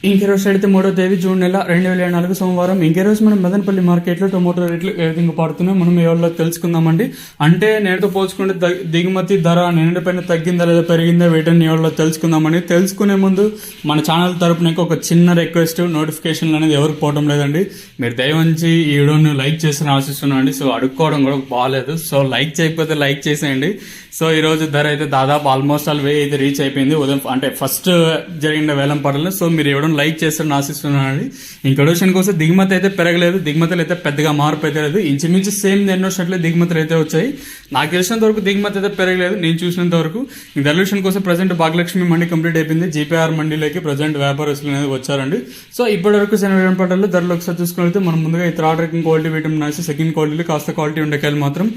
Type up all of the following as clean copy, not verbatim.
ఇంకే రోజు అయితే 3వ తేదీ జూన్ నెల 2024 సోమవారం. ఇంకే రోజు మనం మదనపల్లి మార్కెట్లో టొమాటో రేట్లు ఏ విధంగా పడుతున్నాయో మనం ఎవరిలో తెలుసుకుందామండి. అంటే నేటితో పోల్చుకుంటే దిగుమతి ధర నిన్నటిపైన తగ్గిందా లేదా పెరిగిందా వీటిని ఎవరిలో తెలుసుకుందామండి. తెలుసుకునే ముందు మన ఛానల్ తరపున ఒక చిన్న రిక్వెస్ట్, నోటిఫికేషన్లు అనేది ఎవరికి పోవడం లేదండి. మీరు దయవంచి ఈ వీడియోని లైక్ చేసి ఆశిస్తున్నాండి. సో అడుక్కోవడం కూడా బాగాలేదు. సో లైక్ చేయకపోతే లైక్ చేసేయండి. సో ఈ రోజు ధర అయితే దాదాపు ఆల్మోస్ట్ 1000 అయితే రీచ్ అయిపోయింది ఉదయం, అంటే ఫస్ట్ జరిగిన వేలం పాటలు. సో మీరు ఇవ్వడం లైక్ చేస్తారని ఆశిస్తున్నానండి. ఇంట్రొడక్షన్ కోసం దిగుమతి అయితే పెరగలేదు, దిగుమతులు అయితే పెద్దగా మార్పు అయితే లేదు, ఇంచుమించు సేమ్ ఎన్నో షర్ట్లే దిగుమతులు అయితే వచ్చాయి. నాకు తెలిసినంత వరకు దిగుమతి అయితే పెరగలేదు నేను చూసినంత వరకు. డెల్యూషన్ కోసం ప్రజెంట్ భాగ్యలక్ష్మి మండి కంప్లీట్ అయిపోయింది. జీపీఆర్ మండీలోకి ప్రజెంట్ వ్యాపారస్తులు అనేది వచ్చారండి. సో ఇప్పటి వరకు వేలం పాటల్లో ధరలు ఒకసారి చూసుకుంటే మనం ముందుగా ఈ థర్డ్ ర్యాంకింగ్ క్వాలిటీ వీటం నాసి సెకండ్ క్వాలిటీలో కాస్త క్వాలిటీ ఉండేకాయలు మాత్రం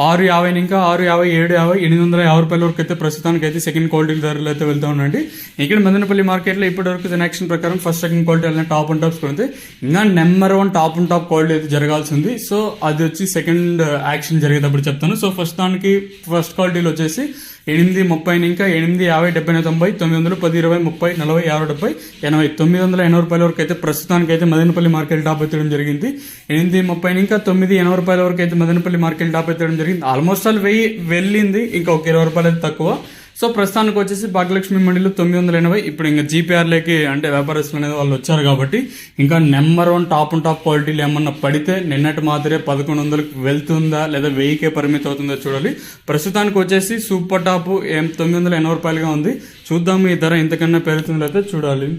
650 ఇంకా 650, 750, 850 రూపాయల వరకు అయితే ప్రస్తుతానికి అయితే సెకండ్ క్వాలిటీ ధరలు అయితే వెళ్తా ఉండండి. ఇక్కడ మదనపల్లి మార్కెట్లో ఇప్పటి వరకు జనరేషన్ ప్రకారం ఫస్ట్ సెకండ్ క్వాలిటీ వెళ్ళిన టాప్ అండ్ టాప్స్ కొడితే ఇంకా number 1 top and top quality అయితే జరగాల్సి ఉంది. సో అది వచ్చి సెకండ్ యాక్షన్ జరిగేటప్పుడు చెప్తాను. సో ఫస్ట్ దానికి ఫస్ట్ క్వాలిటీలో వచ్చేసి 830 ఇంకా 850, 70, 90, 900, 10, 20, 30, 40, 50, 70, 80, 980 రూపాయల వరకు అయితే ప్రస్తుతానికి అయితే మదనపల్లి మార్కెట్ టాప్ ఎత్తడం జరిగింది. 830 ఇంకా 980 రూపాయల వరకు అయితే మదనపల్లి మార్కెట్ టాప్ ఎత్తడం జరిగింది. ఆల్మోస్ట్ 1000 వెళ్ళింది, ఇంకా ఒక 20 రూపాయలు అయితే తక్కువ. సో ప్రస్తుతానికి వచ్చేసి భాగ్యలక్ష్మి మండలిలో 980. ఇప్పుడు ఇంకా జీపీఆర్లోకి అంటే వ్యాపారస్తులు అనేది వాళ్ళు వచ్చారు కాబట్టి ఇంకా నెంబర్ 1 టాప్ అండ్ టాప్ క్వాలిటీలు ఏమన్నా పడితే నిన్నటి మాదిరే 1100కి వెళ్తుందా లేదా 1000కే పరిమితం అవుతుందో చూడాలి. ప్రస్తుతానికి వచ్చేసి సూపర్ టాప్ 980 రూపాయలుగా ఉంది. చూద్దాము ఈ ధర ఇంతకన్నా పెరుగుతుందో అయితే చూడాలి.